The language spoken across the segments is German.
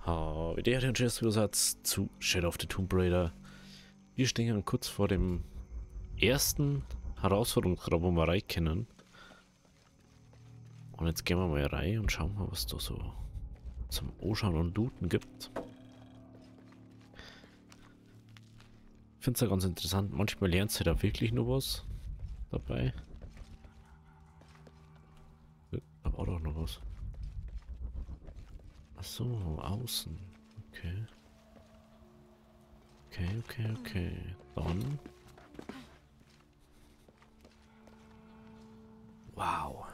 Der und Zusatz zu Shadow of the Tomb Raider. Wir stehen kurz vor dem ersten Herausforderungsraum, wo wir rein können. Und jetzt gehen wir mal rein und schauen mal, was da so zum Anschauen und Looten gibt. Ich finde es ja ganz interessant. Manchmal lernst du da wirklich nur was dabei. Da war doch noch was. Ach so, außen. Okay. Okay. Dann. Wow.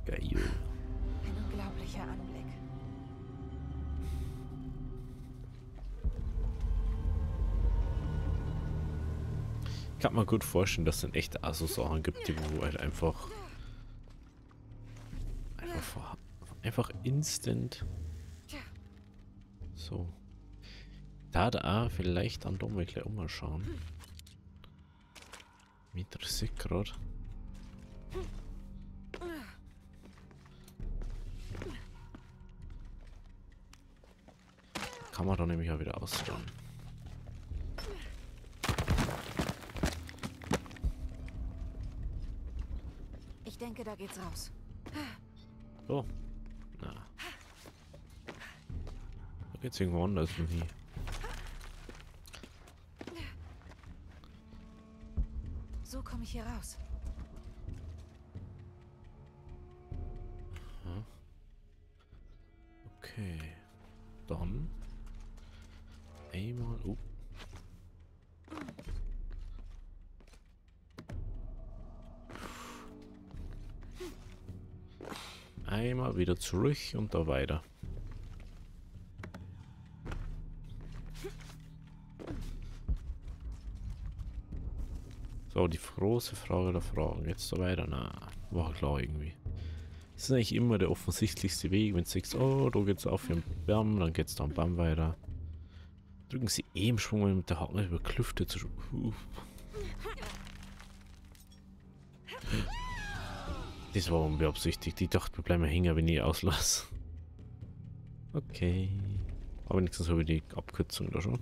Geil. Ein unglaublicher Anblick. Ich kann mir gut vorstellen, dass es dann echt auch so Sachen gibt, die wo halt einfach instant so. Da vielleicht an Dom gleich umschauen. Mich interessiert gerade. Kann man da nämlich auch wieder ausstellen. Ich denke, da geht's raus. Oh. Na. Da geht's irgendwo anders hin. So komme ich hier raus. Okay. Dann. Einmal. Oh. Einmal wieder zurück und da weiter. So, die große Frage der Fragen. Jetzt da weiter. Na, war klar irgendwie. Das ist eigentlich immer der offensichtlichste Weg, wenn du sagst, oh, da geht's auf im Bam, dann geht's da am Bam weiter. Drücken sie im Schwung mit der Haken über Klüfte zu. Das war unbeabsichtigt. Ich dachte, wir bleiben hängen, wenn ich auslasse. Okay. Aber wenigstens habe ich die Abkürzung da schon.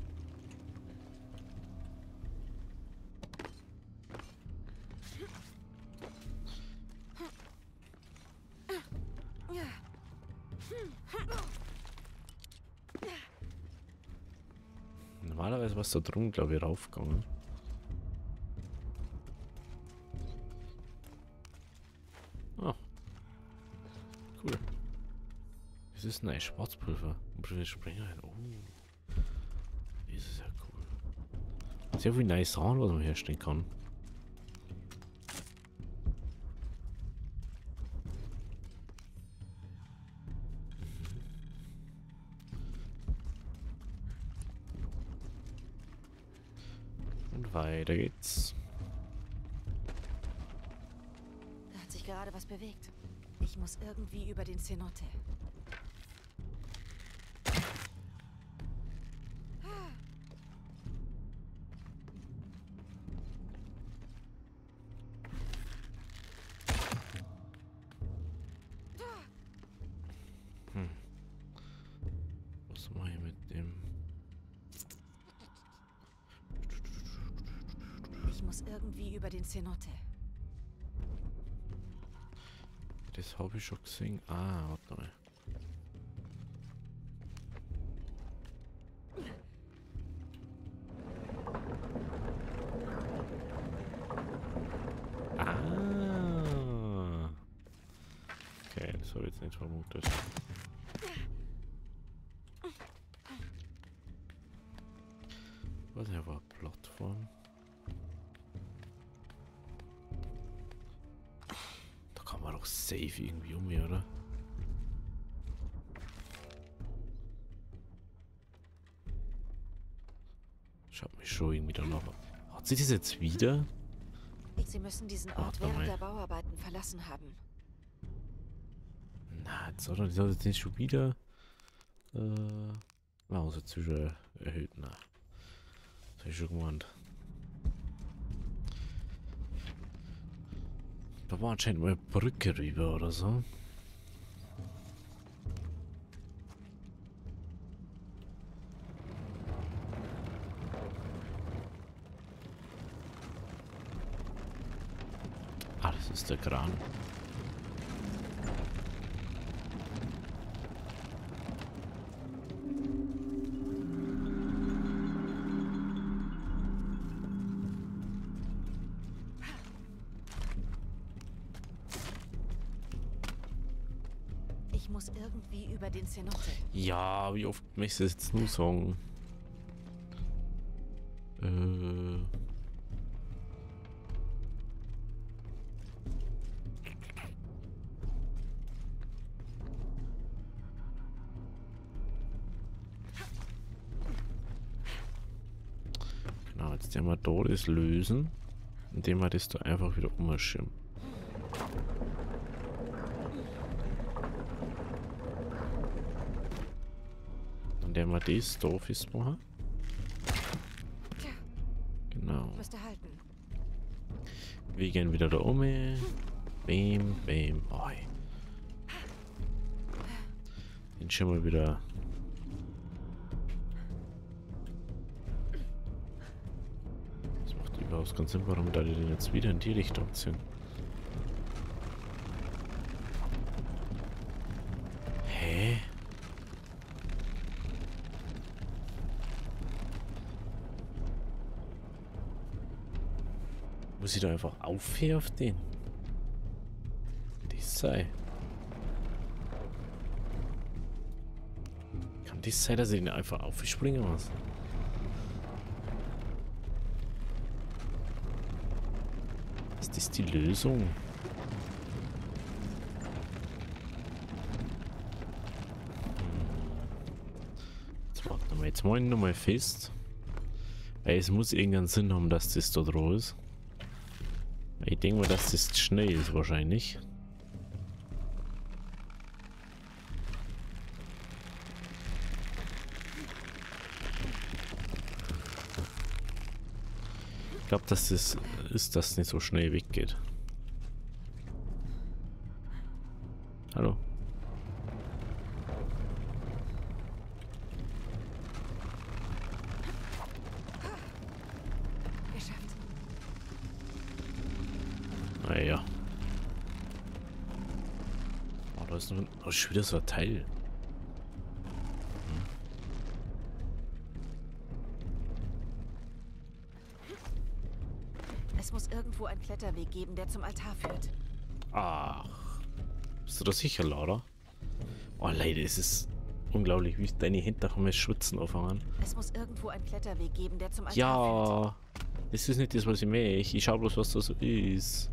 Normalerweise war es da drum, glaube ich, raufgegangen. Ah. Cool. Das ist ein Schwarzpulver. Springer. Oh. Das ist ja cool. Sehr viel nice Sachen, was man herstellen kann. Und weiter geht's. Da hat sich gerade was bewegt. Ich muss irgendwie über den Cenote. Was mache ich mit dem? Ich muss irgendwie über den Cenote. Das habe ich schon gesehen. Ah, warte mal. Ah. Okay, das habe ich jetzt nicht vermutet. Was ist aber eine Plattform? Da kann man doch safe irgendwie um hier, oder? Schaut mich schon irgendwie danach. Hat sie das jetzt wieder? Sie müssen diesen Ort Warte während mal. der Bauarbeiten verlassen haben. Na, jetzt hat er das jetzt nicht schon wieder. Mauszüge erhöht. Na. Das habe ich schon gemeint. Da war anscheinend mal eine Brücke rüber oder so. Das ist der Kran. Ich muss irgendwie über den Cenote. Ja, wie oft möchtest du das jetzt nur sagen? Genau, jetzt werden wir da das lösen, indem wir das da einfach wieder umschirmen. Dann werden wir das da festmachen. Genau. Müsste halten. Wir gehen wieder da um. Bam, bam. Oi. Den schon mal wieder. Das macht überhaupt keinen Sinn, warum da die den jetzt wieder in die Richtung ziehen. Hä? Muss ich da einfach aufhören auf den? Das sei. Kann das sein, dass ich den einfach aufspringen muss? Ist das die Lösung? Jetzt warten wir jetzt mal nochmal fest. Weil es muss irgendeinen Sinn haben, dass das da drauf ist. Ich denke mal, dass das schnell ist wahrscheinlich. Ich glaube, dass das ist, dass es nicht so schnell weggeht. Hallo? Geschafft. Naja. Oh, da ist noch schon wieder so ein Teil. Es muss irgendwo einen Kletterweg geben, der zum Altar führt. Ach. Bist du da sicher, Laura? Oh, leider ist es unglaublich, wie deine Hände da mit Schwitzen anfangen. Es muss irgendwo einen Kletterweg geben, der zum Altar führt. Ja. Das ist nicht das, was ich möchte. Ich schau bloß, was da so ist.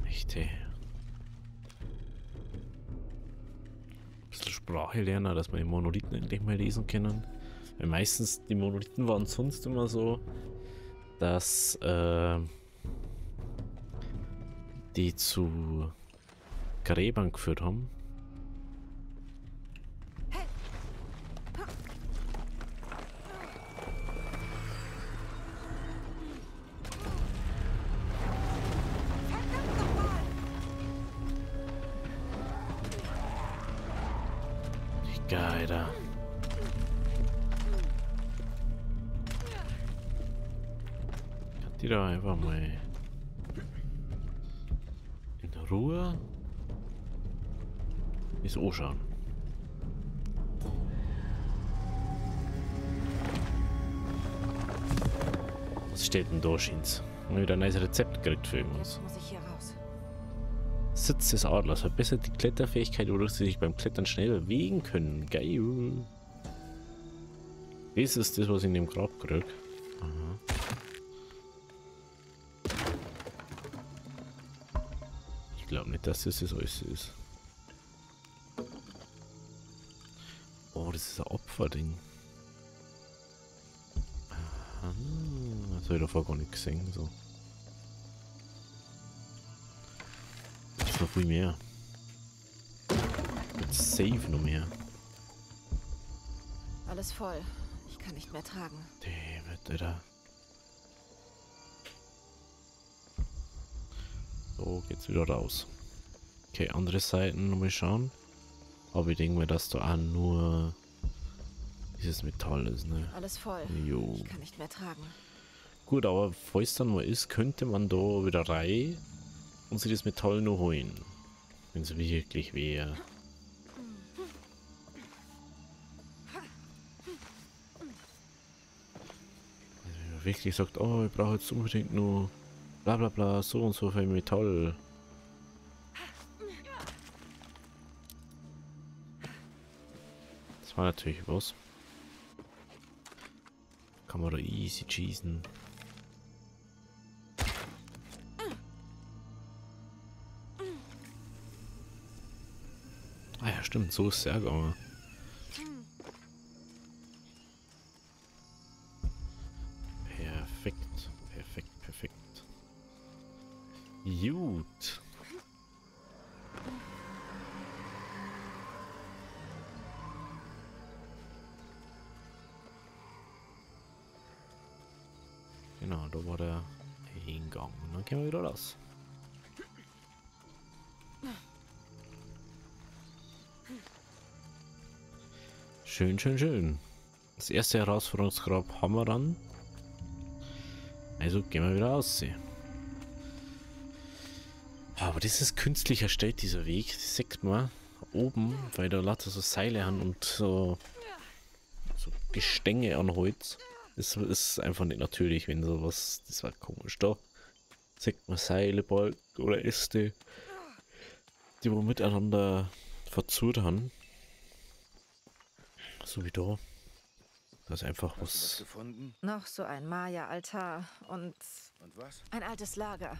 Echt, ey. Ein bisschen Sprache lernen, dass wir die Monolithen endlich mal lesen können. Weil meistens, die Monolithen waren sonst immer so, dass die zu Gräbern geführt haben. Geil, da. Kann die da einfach mal in Ruhe ist anschauen. Was steht denn da, Schins? Haben wir wieder ein neues Rezept gekriegt für uns. Jetzt muss ich hier raus. Sitz des Adlers verbessert die Kletterfähigkeit, wodurch sie sich beim Klettern schnell bewegen können. Geil. Das ist das, was ich in dem Grab krieg. Aha. Ich glaube nicht, dass das alles ist. Oh, das ist ein Opferding. Aha. Das habe ich davor gar nicht gesehen. So. Jetzt noch viel mehr. Jetzt safe noch mehr. Alles voll. Ich kann nicht mehr tragen. David, Alter. So geht's wieder raus. Okay, andere Seiten nochmal schauen. Aber ich denke mir, dass da auch nur dieses Metall ist, ne? Alles voll. Jo. Ich kann nicht mehr tragen. Gut, aber falls dann mal ist, könnte man da wieder rein und sich das Metall noch holen. Wenn es wirklich wäre. Also wenn man wirklich sagt, oh, ich brauche jetzt unbedingt nur bla bla bla, so und so viel Metall. Das war natürlich was. Kann man da easy cheesen. Ah ja, stimmt, so ist es ja gegangen. Perfekt, perfekt, perfekt. Gut. Genau, da war der Eingang. Und dann können wir wieder raus. Schön, schön, schön. Das erste Herausforderungsgrab haben wir dann. Also gehen wir wieder aussehen. Aber das ist künstlich erstellt, dieser Weg. Das sieht man oben, weil da lauter so Seile haben und so Gestänge an Holz. Das ist einfach nicht natürlich, wenn sowas. Das war komisch. Da sieht man Seile, Balken oder Äste, die wir miteinander verzurrt haben. So wie da. Da ist einfach Was was. gefunden? Noch so ein Maya-Altar und Und was? ein altes Lager.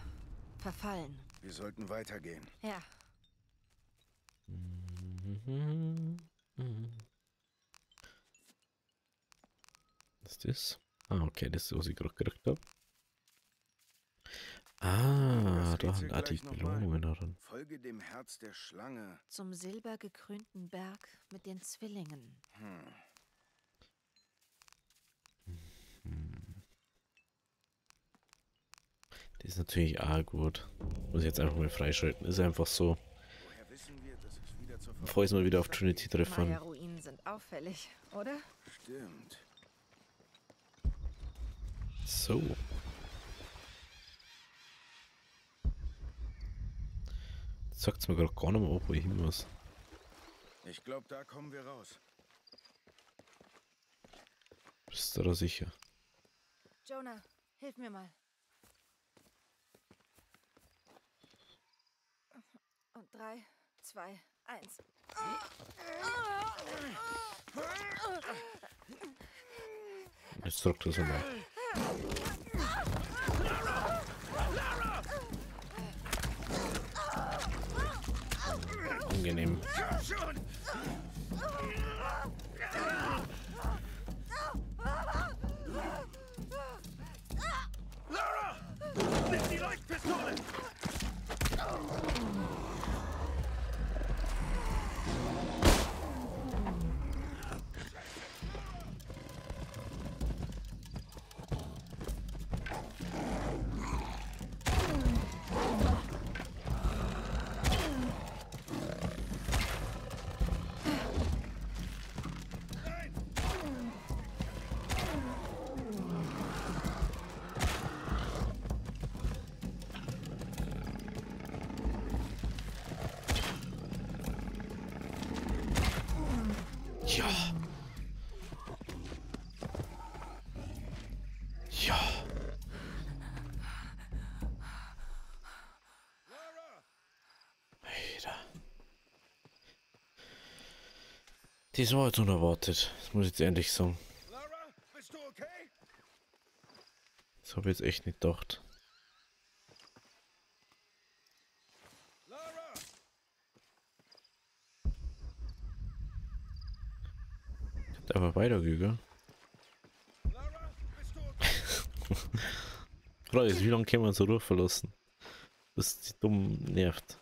Verfallen. Wir sollten weitergehen. Ja. Was ist das? Ah, okay, das ist, was ich gerade gekriegt habe. Ah, da haben die Belohnungen drin. Folge dem Herz der Schlange. Zum silbergekrönten Berg mit den Zwillingen. Das ist natürlich auch gut. Muss ich jetzt einfach mal freischalten. Ist einfach so. Woher wissen wir, dass es wieder zur Bevor ich mal wieder auf Trinity treffen. Maya-Ruinen sind auffällig, oder? Stimmt. So. Jetzt sagt es mir gerade gar nicht mehr, wo ich hin muss. Ich glaube, da kommen wir raus. Bist du da sicher? Jonah, hilf mir mal. Und 3, 2, 1. Jetzt drückt das mal. Angenehm. Lara! Nimm die Leuchtpistole! Ja. Ja. Alter. Das war jetzt unerwartet. Das muss ich jetzt ehrlich sagen. Lara, bist du okay? Das habe ich jetzt echt nicht gedacht. Lara! Hat einfach weitergegangen. Lara, bist du okay? Frage ist, wie lange können wir so Ruhe verlassen? Bis die dumm nervt.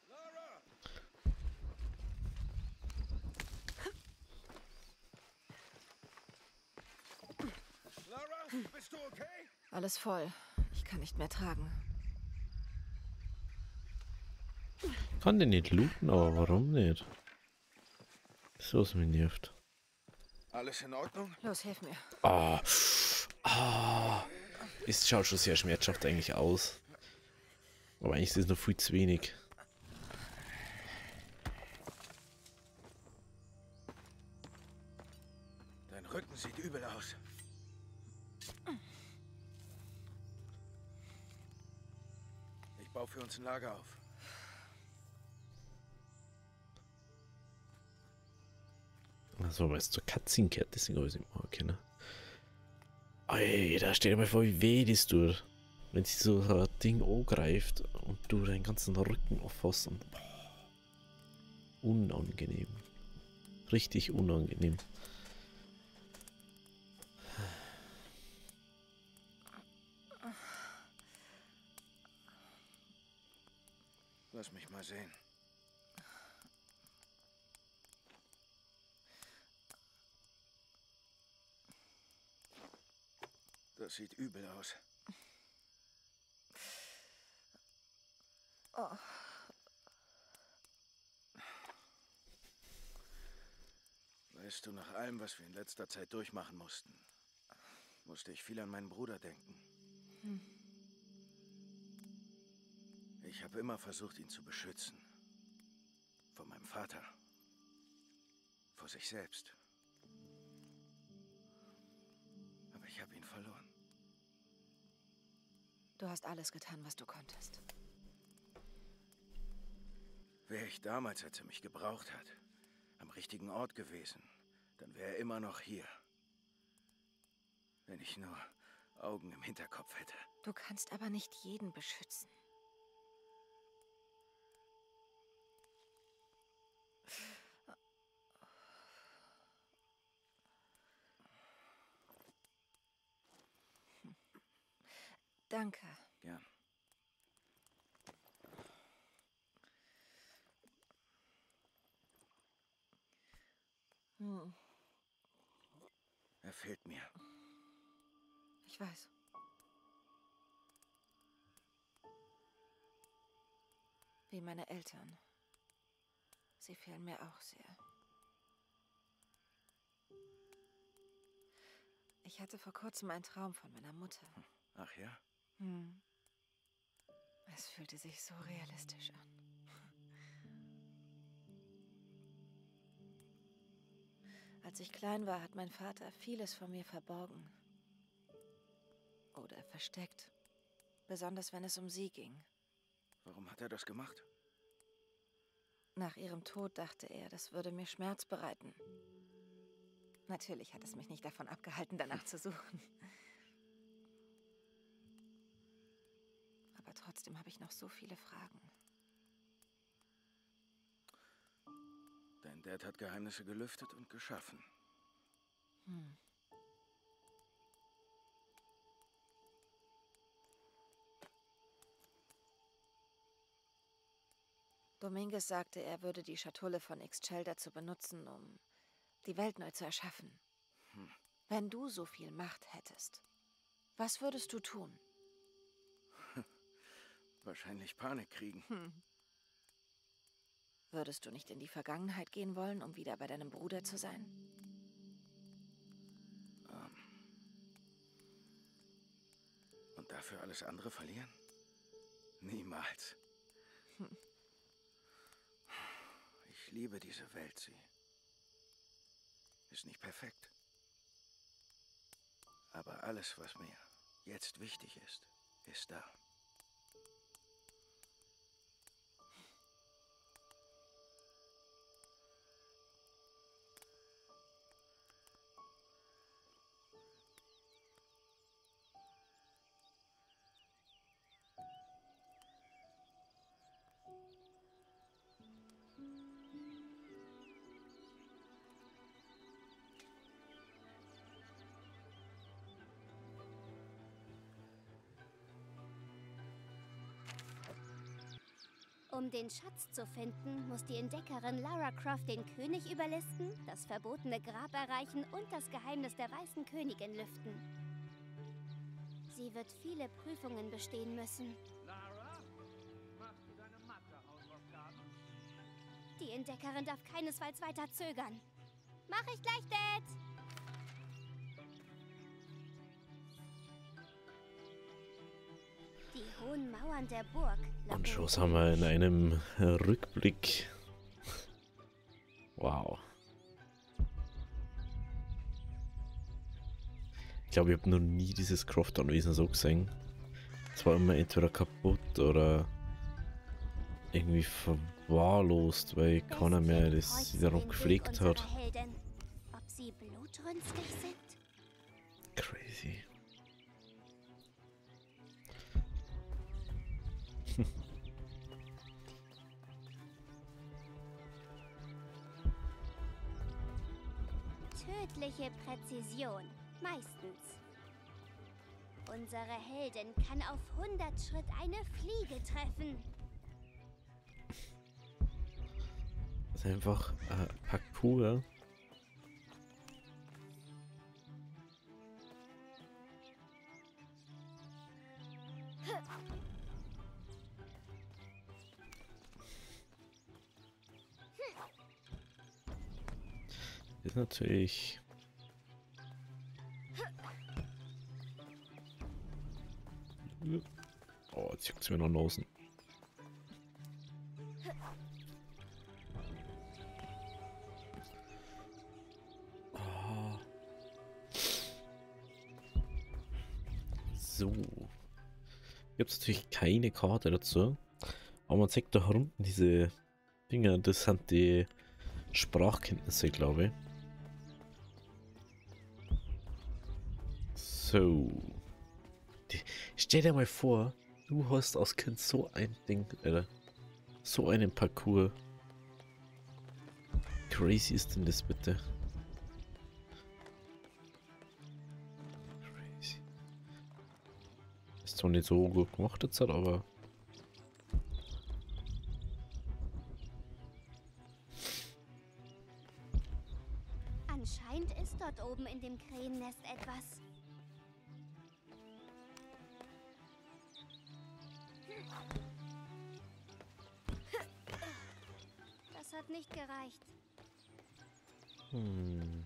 Lara! Lara, bist du okay? Alles voll. Ich kann nicht mehr tragen. Kann den nicht looten, aber warum nicht? Das ist was mich nervt. Alles in Ordnung? Los, hilf mir. Ah. Ah. Es schaut schon sehr schmerzhaft eigentlich aus. Aber eigentlich ist es noch viel zu wenig. Dein Rücken sieht übel aus. Ich baue für uns ein Lager auf. Also, weil es zur Cutscene gehört, deswegen habe ich es immer kennen. Ey, da stell dir mal vor, wie weh das tut. Wenn sich so ein Ding angreift und du deinen ganzen Rücken auffasst und unangenehm. Richtig unangenehm. Lass mich mal sehen. Das sieht übel aus. Oh. Weißt du, nach allem, was wir in letzter Zeit durchmachen mussten, musste ich viel an meinen Bruder denken. Ich habe immer versucht, ihn zu beschützen. Vor meinem Vater. Vor sich selbst. Aber ich habe ihn verloren. Du hast alles getan, was du konntest. Wäre ich damals, als er mich gebraucht hat, am richtigen Ort gewesen, dann wäre er immer noch hier. Wenn ich nur Augen im Hinterkopf hätte. Du kannst aber nicht jeden beschützen. Danke. Gern. Er fehlt mir. Ich weiß. Wie meine Eltern. Sie fehlen mir auch sehr. Ich hatte vor kurzem einen Traum von meiner Mutter. Ach ja? Es fühlte sich so realistisch an. Als ich klein war, hat mein Vater vieles von mir verborgen. Oder versteckt. Besonders wenn es um sie ging. Warum hat er das gemacht? Nach ihrem Tod dachte er, das würde mir Schmerz bereiten. Natürlich hat es mich nicht davon abgehalten, danach zu suchen. Aber trotzdem habe ich noch so viele Fragen. Dein Dad hat Geheimnisse gelüftet und geschaffen. Dominguez sagte, er würde die Schatulle von Ixchel dazu benutzen, um die Welt neu zu erschaffen. Wenn du so viel Macht hättest, was würdest du tun? Wahrscheinlich Panik kriegen. Würdest du nicht in die Vergangenheit gehen wollen, um wieder bei deinem Bruder zu sein? Und dafür alles andere verlieren? Niemals. Ich liebe diese Welt, sie ist nicht perfekt. Aber alles, was mir jetzt wichtig ist, ist da. Um den Schatz zu finden, muss die Entdeckerin Lara Croft den König überlisten, das verbotene Grab erreichen und das Geheimnis der Weißen Königin lüften. Sie wird viele Prüfungen bestehen müssen. Lara, machst du deine Mathe-Hausaufgaben? Die Entdeckerin darf keinesfalls weiter zögern. Mach ich gleich, Dad! Die hohen Mauern der Burg. Und schon sind wir in einem Rückblick. Wow. Ich glaube, ich habe noch nie dieses Crofton-Wesen so gesehen. Es war immer entweder kaputt oder irgendwie verwahrlost, weil keiner mehr das darum gepflegt hat. Helden. Ob sie blutrünstig sind? Crazy. Tödliche Präzision. Meistens. Unsere Heldin kann auf 100 Schritt eine Fliege treffen. Das ist einfach Parkour. Ist natürlich. Oh, jetzt juckt's mir noch Nosen. Oh. So. Gibt es natürlich keine Karte dazu. Aber man zeigt da unten diese Dinger, das sind die Sprachkenntnisse, glaube ich. So. Stell dir mal vor, du hast als Kind so ein Ding, so einen Parcours. Crazy ist denn das bitte? Crazy. Ist zwar nicht so gut gemacht jetzt, aber. Anscheinend ist dort oben in dem Krähennest etwas. Das hat nicht gereicht. Hm.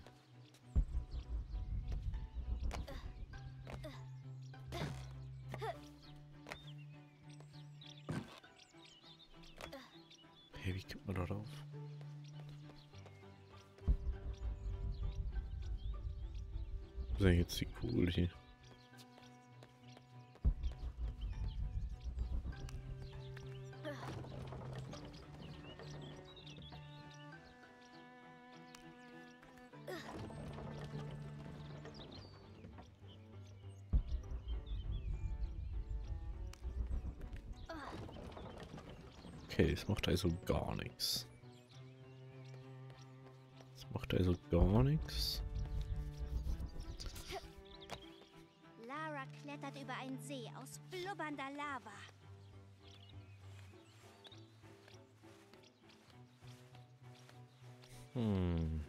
Hey, wie kommt man da rauf? Was ist denn jetzt die Kugel hier? Okay, das macht also gar nichts. Das macht also gar nichts. Lara klettert über einen See aus blubbernder Lava. Hm.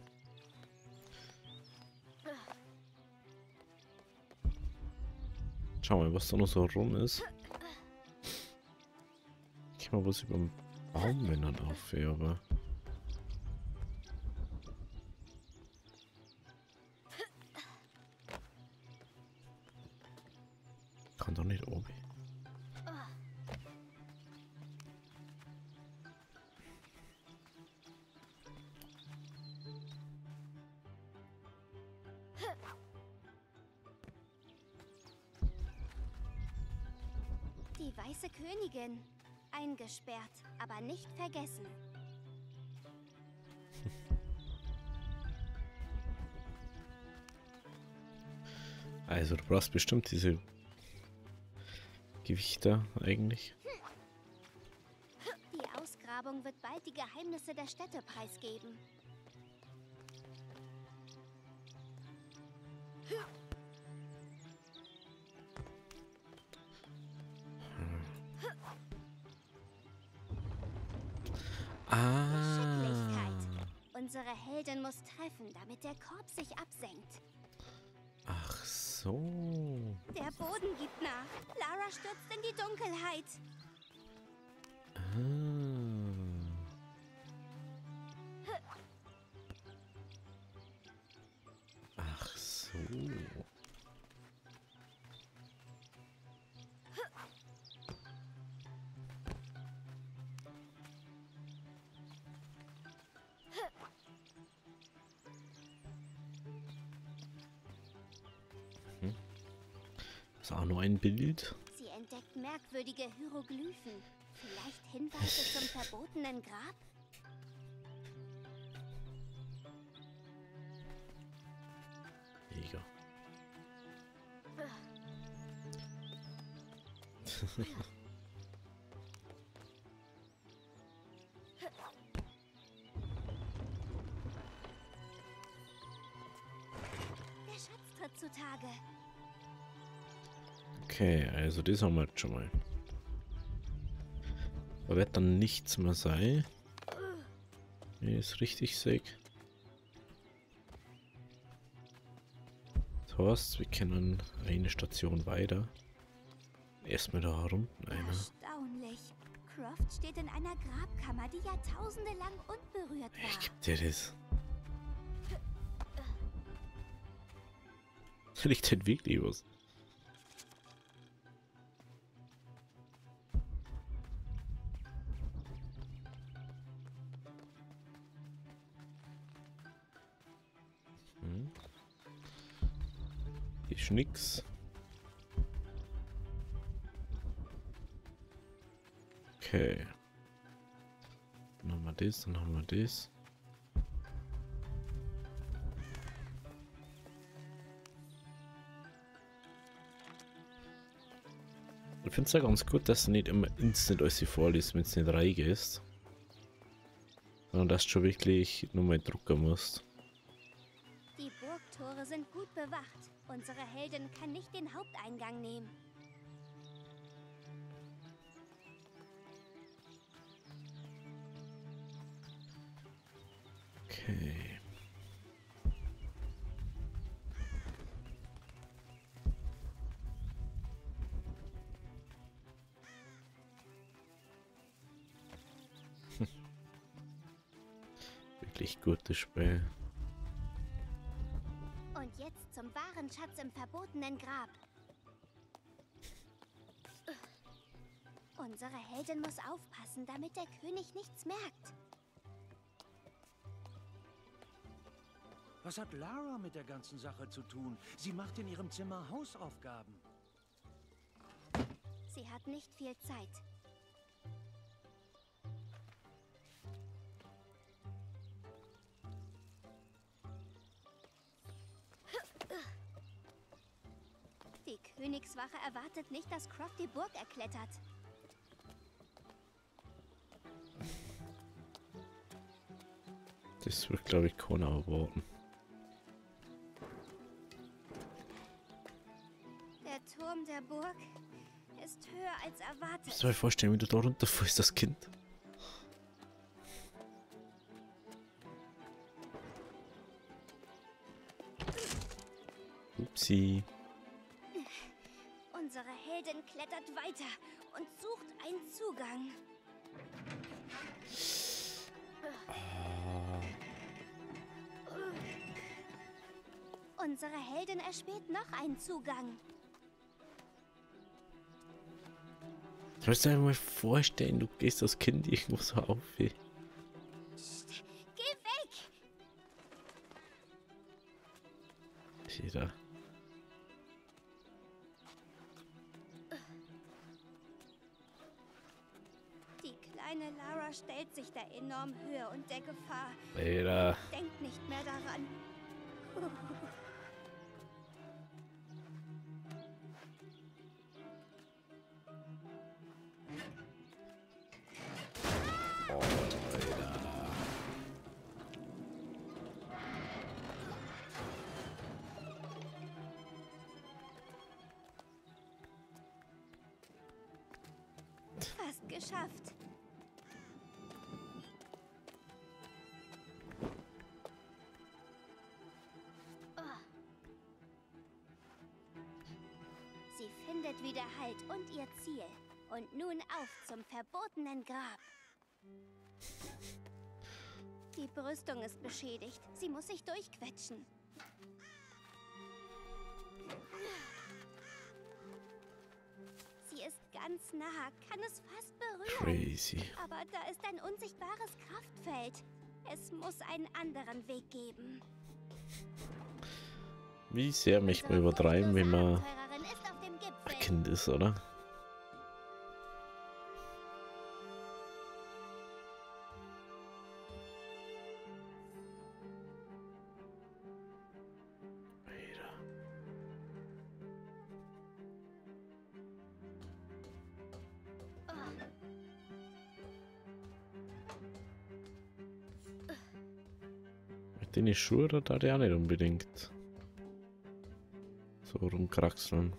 Schau mal, was da noch so rum ist. Ich kann mal was über den Baummännern auf, aber. Kann doch nicht oben. Die weiße Königin. Eingesperrt, aber nicht vergessen. Also du brauchst bestimmt diese Gewichter eigentlich. Die Ausgrabung wird bald die Geheimnisse der Städte preisgeben. Geschicklichkeit. Unsere Heldin muss treffen, damit der Korb sich absenkt. Ach so. Der Boden gibt nach. Lara stürzt in die Dunkelheit. Ach so. Ist auch nur ein Bild. Sie entdeckt merkwürdige Hieroglyphen. Vielleicht Hinweise zum verbotenen Grab? Mega. Der Schatz tritt zutage. Okay, also das haben wir jetzt schon mal. Da wird dann nichts mehr sein. Wenn ich es richtig sehe. Das heißt, wir können eine Station weiter. Erstmal da unten einer. Erstaunlich. Croft steht in einer Grabkammer, die Jahrtausende lang unberührt Ich war. geb dir das. Da liegt halt wirklich was. Hier ist nix. Okay. Dann haben wir das, dann haben wir das. Ich finde es ja ganz gut, dass du nicht immer instant alles vorliest, wenn es nicht reingehst. Sondern dass du schon wirklich nur mal drucken musst. Die Burgtore sind gut bewacht. Unsere Heldin kann nicht den Haupteingang nehmen. Okay. Wirklich gutes Spiel. Und jetzt zum wahren Schatz im verbotenen Grab. Unsere Heldin muss aufpassen, damit der König nichts merkt. Was hat Lara mit der ganzen Sache zu tun? Sie macht in ihrem Zimmer Hausaufgaben. Sie hat nicht viel Zeit. Die Königswache erwartet nicht, dass Croft die Burg erklettert. Das wird, glaube ich, keiner erwarten. Der Turm der Burg ist höher als erwartet. Musst du dir vorstellen, wie du da runterfällst, das Kind. Upsi. Unsere Heldin klettert weiter und sucht einen Zugang. Unsere Heldin erspäht noch einen Zugang. Du musst dir mal vorstellen, du gehst das Kind irgendwo so auf. Ey. Geh weg! Jeder. Die kleine Lara stellt sich der enormen Höhe und der Gefahr. Jeder. Denkt nicht mehr daran. Fast geschafft. Sie findet wieder Halt und ihr Ziel. Und nun auf zum verbotenen Grab. Die Brüstung ist beschädigt. Sie muss sich durchquetschen. Sie ist ganz nah, kann es fast berühren. Crazy. Aber da ist ein unsichtbares Kraftfeld. Es muss einen anderen Weg geben. Wie sehr möchte man übertreiben, wenn man Abenteurerin ist auf dem Gipfel. erschreckend ist, oder? Mit den Schuhen da darf ich auch nicht unbedingt so rumkraxeln.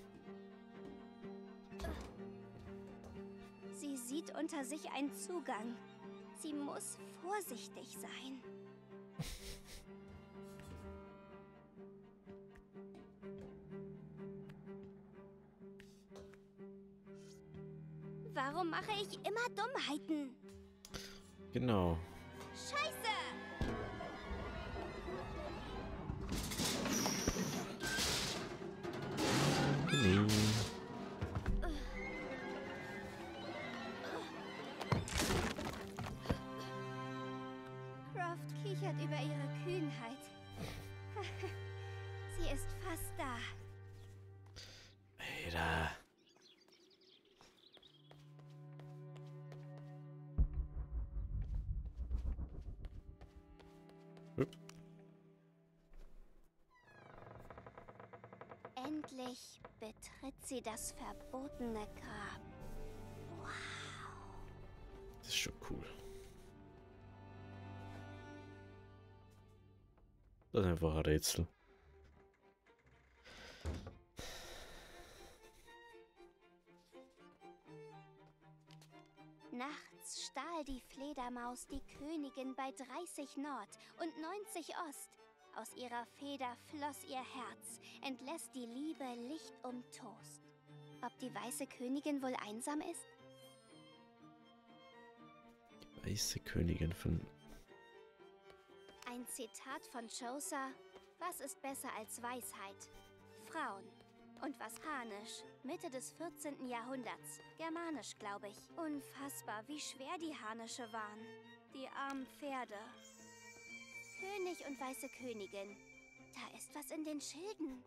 Sie sieht unter sich einen Zugang. Sie muss vorsichtig sein. Warum mache ich immer Dummheiten? Genau. Scheiße! Nee. Croft kichert über ihre Kühnheit. Sie ist fast da. Alter. Endlich betritt sie das verbotene Grab. Wow. Das ist schon cool. Das ist einfach ein Rätsel. Nachts stahl die Fledermaus die Königin bei 30 Nord und 90 Ost. Aus ihrer Feder floss ihr Herz, entlässt die Liebe Licht umtost. Ob die weiße Königin wohl einsam ist? Die weiße Königin von... Ein Zitat von Chaucer. Was ist besser als Weisheit? Frauen. Und was Hanisch? Mitte des 14. Jahrhunderts. Germanisch, glaube ich. Unfassbar, wie schwer die Hanische waren. Die armen Pferde. König und weiße Königin. Da ist was in den Schilden.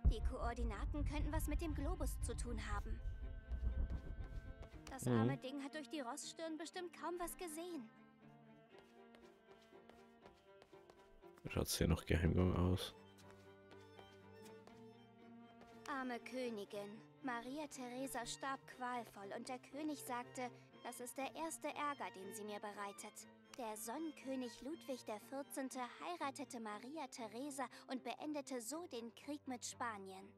Die Koordinaten könnten was mit dem Globus zu tun haben. Das arme Ding hat durch die Rossstirn bestimmt kaum was gesehen. Schaut sehr nach Geheimgang aus. Arme Königin. Maria Theresa starb qualvoll und der König sagte, das ist der erste Ärger, den sie mir bereitet. Der Sonnenkönig Ludwig XIV. Heiratete Maria Theresa und beendete so den Krieg mit Spanien.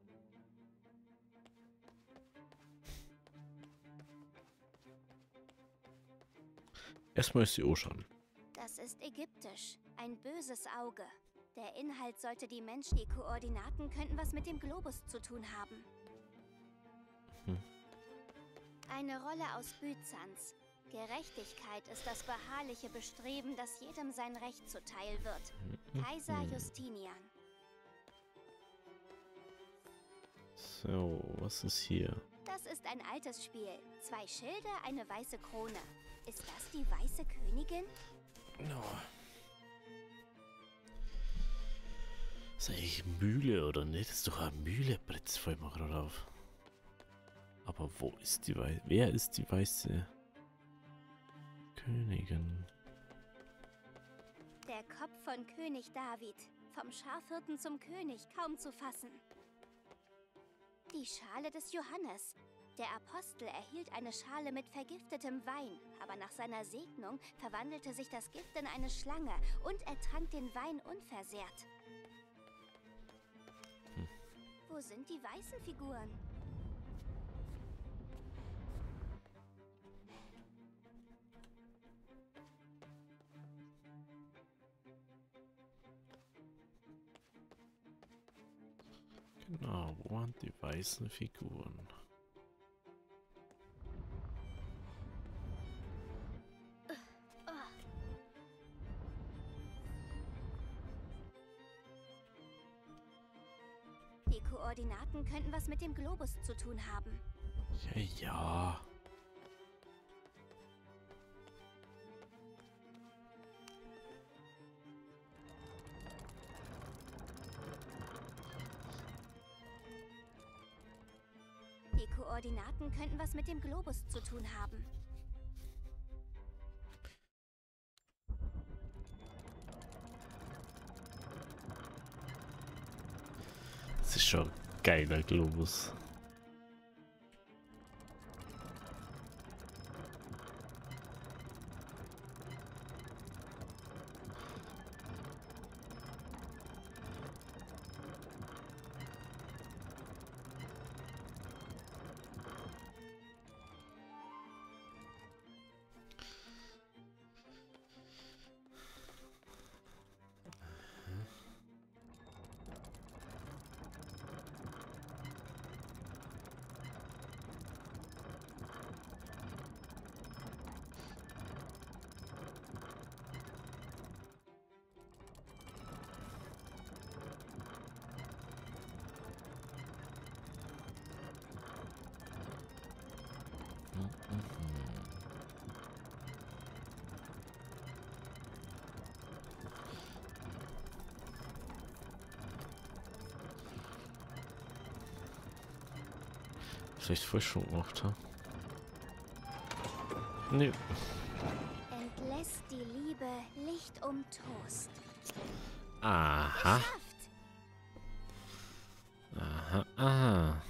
Erstmal ist sie anschauen. Das ist ägyptisch. Ein böses Auge. Der Inhalt sollte die Menschen... Die Koordinaten könnten was mit dem Globus zu tun haben. Eine Rolle aus Byzanz. Gerechtigkeit ist das beharrliche Bestreben, dass jedem sein Recht zuteil wird. Kaiser Justinian. So, was ist hier? Das ist ein altes Spiel. 2 Schilde, eine weiße Krone. Ist das die weiße Königin? No. Ist eigentlich Mühle oder nicht? Das ist doch eine Mühle, Bretz, fällt mir gerade auf. Aber wo ist die weiße? Wer ist die weiße Königin? Der Kopf von König David. Vom Schafhirten zum König, kaum zu fassen. Die Schale des Johannes. Der Apostel erhielt eine Schale mit vergiftetem Wein, aber nach seiner Segnung verwandelte sich das Gift in eine Schlange und er trank den Wein unversehrt. Wo sind die weißen Figuren? Genau, wo waren die weißen Figuren? Die Koordinaten könnten was mit dem Globus zu tun haben. Ja, ja. Koordinaten könnten was mit dem Globus zu tun haben. Das ist schon ein geiler Globus. Vielleicht voll schon gemacht, ha? Nee. Entlässt die Liebe Licht um Toast. Aha. Geschafft! Aha, aha.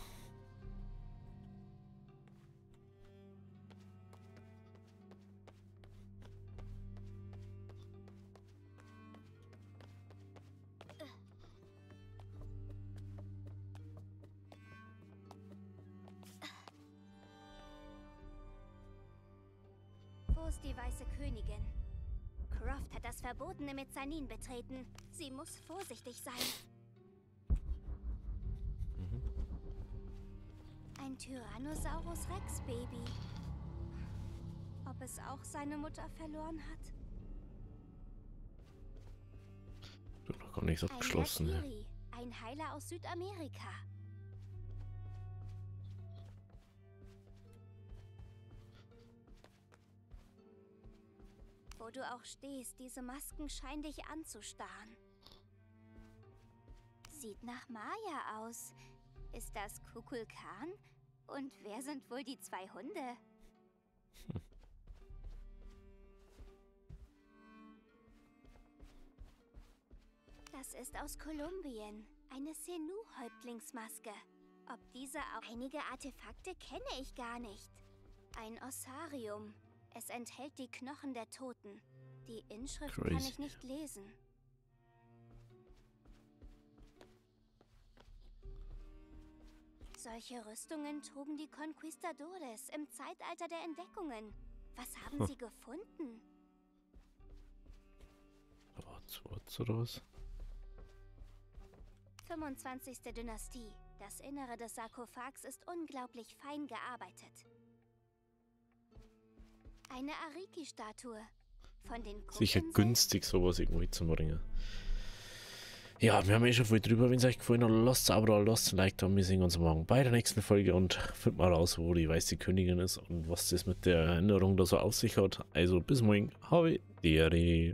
Wo ist die weiße Königin? Croft hat das verbotene Mezzanin betreten. Sie muss vorsichtig sein. Ein Tyrannosaurus Rex Baby. Ob es auch seine Mutter verloren hat? Ich hab noch gar nichts abgeschlossen. Ein Ne? Valkyrie, ein Heiler aus Südamerika. Wo du auch stehst, diese Masken scheinen dich anzustarren. Sieht nach Maya aus. Ist das Kukulkan? Und wer sind wohl die zwei Hunde? Das ist aus Kolumbien. Eine Senu-Häuptlingsmaske. Ob diese auch... Einige Artefakte kenne ich gar nicht. Ein Ossarium. Es enthält die Knochen der Toten. Die Inschrift kann ich nicht lesen. Solche Rüstungen trugen die Conquistadores im Zeitalter der Entdeckungen. Was haben sie gefunden? Was oder was? 25. Dynastie. Das Innere des Sarkophags ist unglaublich fein gearbeitet. Eine Ariki-Statue. Von den Sicher Kuchen günstig, sowas irgendwie zu bringen. Ja, wir haben eh schon viel drüber. Wenn es euch gefallen hat, lasst ein Abo da, lasst ein Like da. Wir sehen uns morgen bei der nächsten Folge und findet mal raus, wo die weiße Königin ist und was das mit der Erinnerung da so auf sich hat. Also bis morgen. Habe Deri.